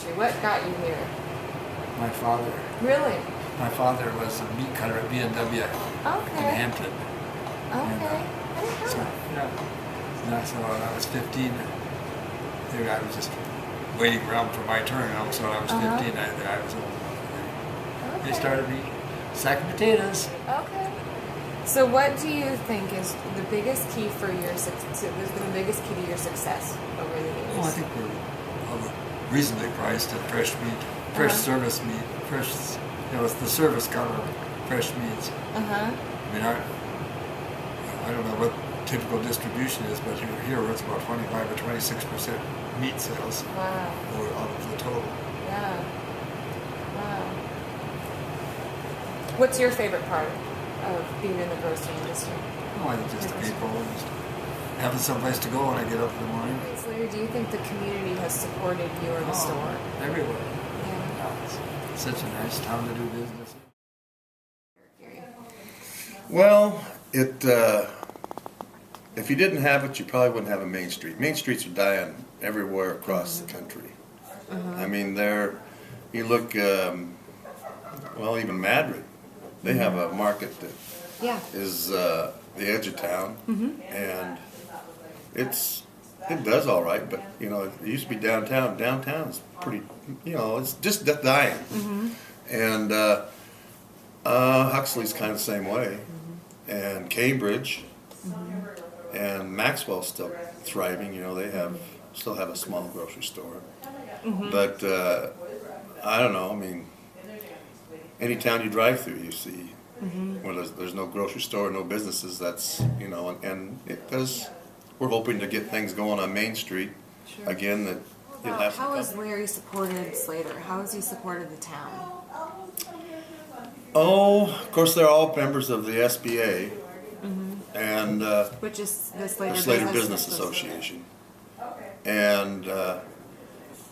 industry? What got you here? My father. Really? My father was a meat cutter at B&W Okay. in Hampton. Okay. I didn't know So, that. yeah. So when I was 15, I was just waiting around for my turn. So when I was 15, I was old enough. They started me sacking potatoes. Okay. So what do you think is the biggest key for your success? Has been the biggest key to your success over the years? Well, I think we're reasonably priced at fresh meat, fresh service meat, fresh. It's the service cover fresh meats. I mean, I don't know what typical distribution is, but here it's about 25 or 26% meat sales. Wow. Out of the total. Yeah. Wow. What's your favorite part of being in the grocery industry? Oh, I think just the people, just having someplace to go when I get up in the morning. Slater, do you think the community has supported you or the store? Everywhere. Yeah. It's such a nice town to do business in. Well, if you didn't have it, you probably wouldn't have a Main Street. Main Streets are dying everywhere across the country. I mean, you look, even Madrid, they have a market that is the edge of town, and it does all right, but it used to be downtown. Downtown's pretty, it's just dying. And Huxley's kind of the same way, and Cambridge, and Maxwell's still thriving. They still have a small grocery store, but I don't know. I mean, any town you drive through, you see where there's no grocery store, no businesses. That's and it does. We're hoping to get things going on Main Street again. That you'll have. How has Larry supported Slater? How has he supported the town? Oh, of course, they're all members of the SBA, and which is the Slater, Business Association. And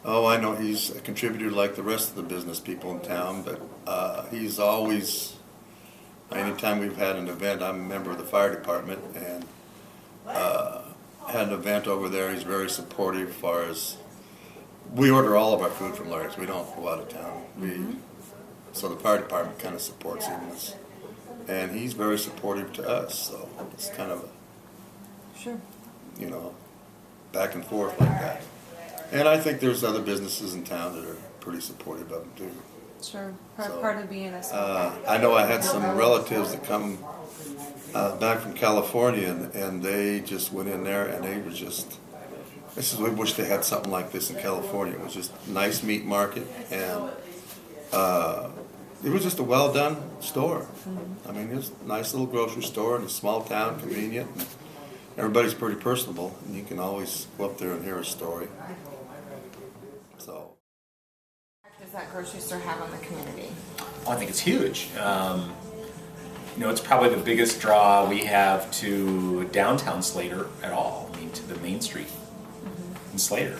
I know he's a contributor like the rest of the business people in town, but he's always. Anytime we've had an event, I'm a member of the fire department, and had an event over there. He's very supportive as far as we order all of our food from Larry's. We don't go out of town. So the fire department kind of supports him, and he's very supportive to us. So it's kind of back and forth like that. And I think there's other businesses in town that are pretty supportive of him too. Sure, part of being a I know I had some relatives that come back from California, and they just went in there, and they were just. We wish they had something like this in California. It was just a nice meat market, and it was just a well done store. I mean, it was a nice little grocery store in a small town, convenient. And everybody's pretty personable, and you can always go up there and hear a story. So. Does that grocery store have on the community? Well, I think it's huge. It's probably the biggest draw we have to downtown Slater at all. I mean, to the Main Street in Slater.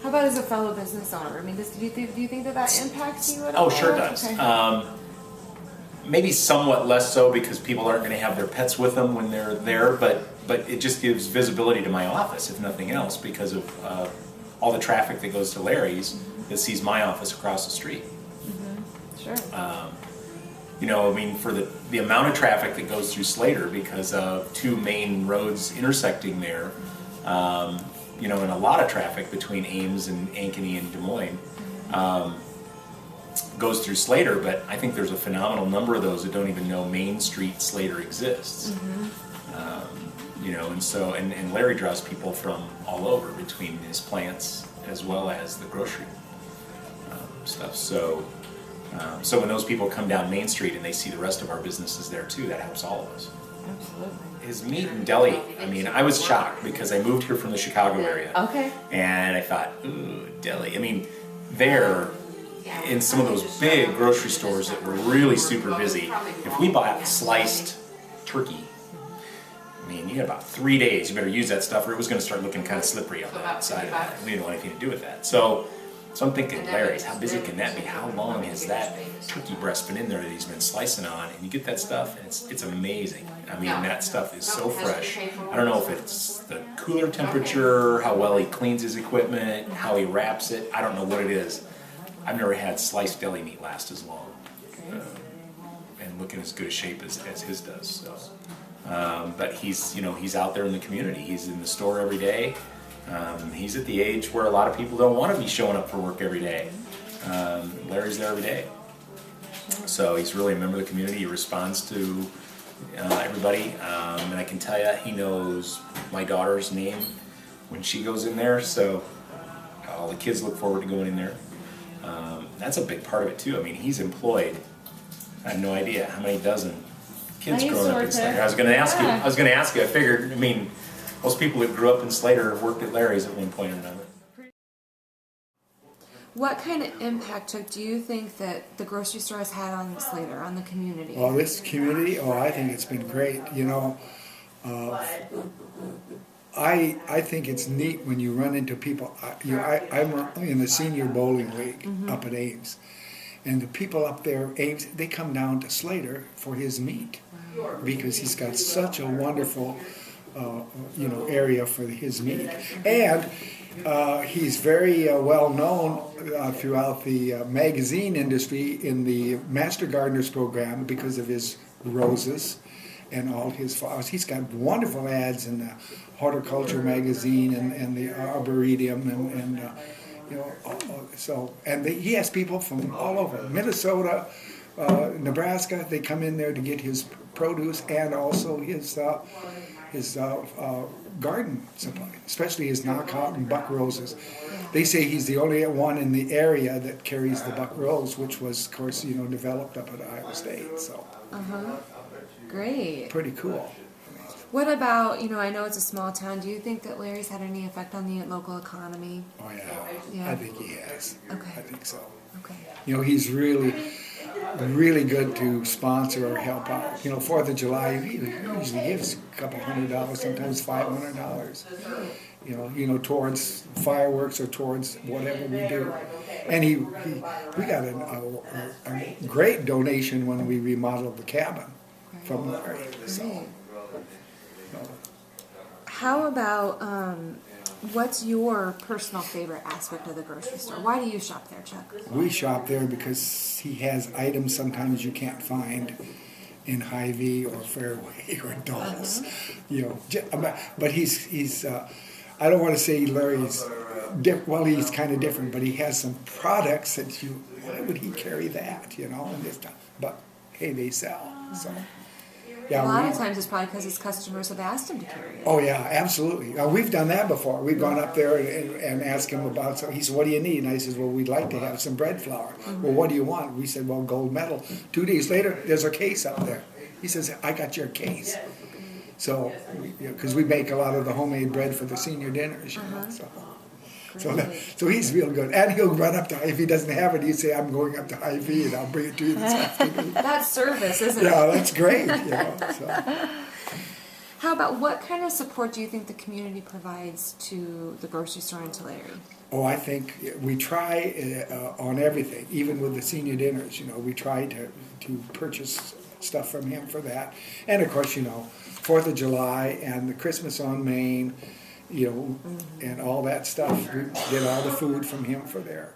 How about as a fellow business owner? I mean, do you think that impacts you at all? Oh, sure does. Okay. Maybe somewhat less so because people aren't going to have their pets with them when they're there, but it just gives visibility to my office, if nothing else, because of all the traffic that goes to Larry's that sees my office across the street. Sure. For the amount of traffic that goes through Slater because of two main roads intersecting there, and a lot of traffic between Ames and Ankeny and Des Moines goes through Slater, but I think there's a phenomenal number of those that don't even know Main Street Slater exists. And Larry draws people from all over between his plants as well as the grocery stuff. So when those people come down Main Street and they see the rest of our businesses there too, that helps all of us. Absolutely. His meat and deli, I was shocked because I moved here from the Chicago area. Okay. And I thought, ooh, deli. There, in some of those big grocery stores that were really super busy, if we bought sliced turkey, you had about 3 days. You better use that stuff or it was going to start looking kind of slippery on the outside of it. We didn't want anything to do with that. So So I'm thinking, Larry's, how busy can that be? How long has that turkey breast been in there that he's been slicing on? And you get that stuff, and it's amazing. I mean, that stuff is so fresh. I don't know if it's the cooler temperature, how well he cleans his equipment, how he wraps it. I don't know what it is. I've never had sliced deli meat last as long and look in as good a shape as his does. So, but he's out there in the community. He's in the store every day. He's at the age where a lot of people don't want to be showing up for work every day. Larry's there every day. So he's really a member of the community. He responds to everybody. And I can tell you, he knows my daughter's name when she goes in there. So all the kids look forward to going in there. That's a big part of it too. I mean, he's employed, I have no idea how many dozen kids growing up in Slater. I was going to ask you. I figured, I mean, most people that grew up in Slater worked at Larry's at one point or another. What kind of impact, Chuck, do you think that the grocery store has had on Slater, on the community? Well, this community, I think it's been great. You know, I think it's neat when you run into people. I'm in the senior bowling league up at Ames, and the people up there, Ames, they come down to Slater for his meat because he's got such a wonderful, area for his meat, and he's very well known throughout the magazine industry in the Master Gardeners program because of his roses and all his flowers. He's got wonderful ads in the horticulture magazine and the arboretum and he has people from all over Minnesota, Nebraska. They come in there to get his produce and also his garden supply, especially his knockout and buck roses. They say he's the only one in the area that carries the buck rose, which was, of course, developed up at Iowa State. So, Great. Pretty cool. What about, I know it's a small town. Do you think that Larry's had any effect on the local economy? Oh yeah. I think he has. Okay. I think so. Okay. He's really good to sponsor or help out. 4th of July, he usually gives a couple $100, sometimes $500. Towards fireworks or towards whatever we do. And we got a great donation when we remodeled the cabin from Larry. So. How about, what's your personal favorite aspect of the grocery store? Why do you shop there, Chuck? We shop there because he has items sometimes you can't find in Hy-Vee or Fairway or Dolls. But he's I don't want to say Larry's he's kind of different, but he has some products that why would he carry that, and this stuff. But hey, they sell. So yeah, a lot of times it's probably because his customers have asked him to carry it. Oh yeah, absolutely. We've done that before. We've gone up there and asked him about something. He said, "What do you need?" And I said, "Well, we'd like to have some bread flour." Well, what do you want? We said, "Well, gold medal." 2 days later, there's a case up there. He says, "I got your case." So, because we make a lot of the homemade bread for the senior dinners, So he's real good. And he'll run up to, if he doesn't have it, he'd say, "I'm going up to Hy-Vee and I'll bring it to you this afternoon." That's service, isn't it? Yeah, that's great. How about, what kind of support do you think the community provides to the grocery store in Tulare? Oh, I think we try on everything, even with the senior dinners. We try to purchase stuff from him for that. And of course, 4th of July and the Christmas on Main, and all that stuff. We get all the food from him for there.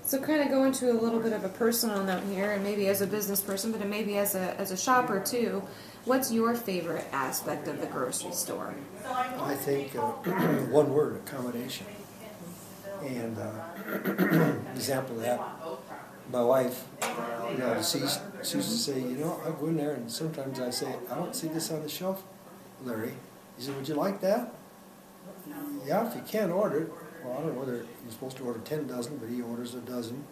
So kind of go into a little bit of a personal note here, and maybe as a business person, but maybe as a shopper too. What's your favorite aspect of the grocery store? I think one word: accommodation. And example of that, my wife, she used to say, I go in there and sometimes I say, "I don't see this on the shelf, Larry." He said, "Would you like that?" "Yeah, if you can order it." Well, I don't know whether you're supposed to order 10 dozen, but he orders a dozen.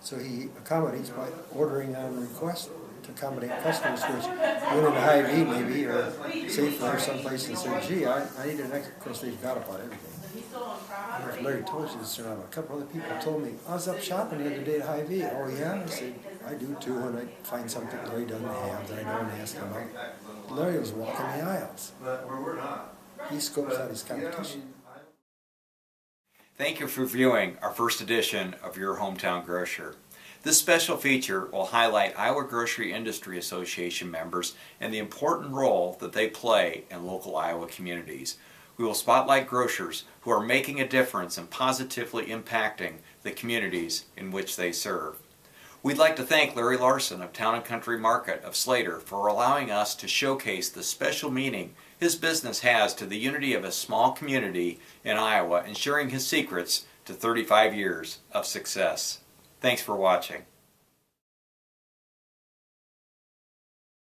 So he accommodates by ordering on request to accommodate customers, which went into Hy-Vee maybe, or Safeway or someplace and said, "Gee, I need an extra." Of course, they've got about everything. I don't know if Larry told you this or not. A couple other people told me, "I was up shopping the other day at Hy-Vee." "Oh yeah?" I said, "I do too, when I find something Larry doesn't have that I don't ask him about." Larry was walking the aisles. He scopes out his competition. Thank you for viewing our first edition of Your Hometown Grocer. This special feature will highlight Iowa Grocery Industry Association members and the important role that they play in local Iowa communities. We will spotlight grocers who are making a difference and positively impacting the communities in which they serve. We'd like to thank Larry Larson of Town & Country Market of Slater for allowing us to showcase the special meaning his business has to the unity of a small community in Iowa and sharing his secrets to 35 years of success. Thanks for watching.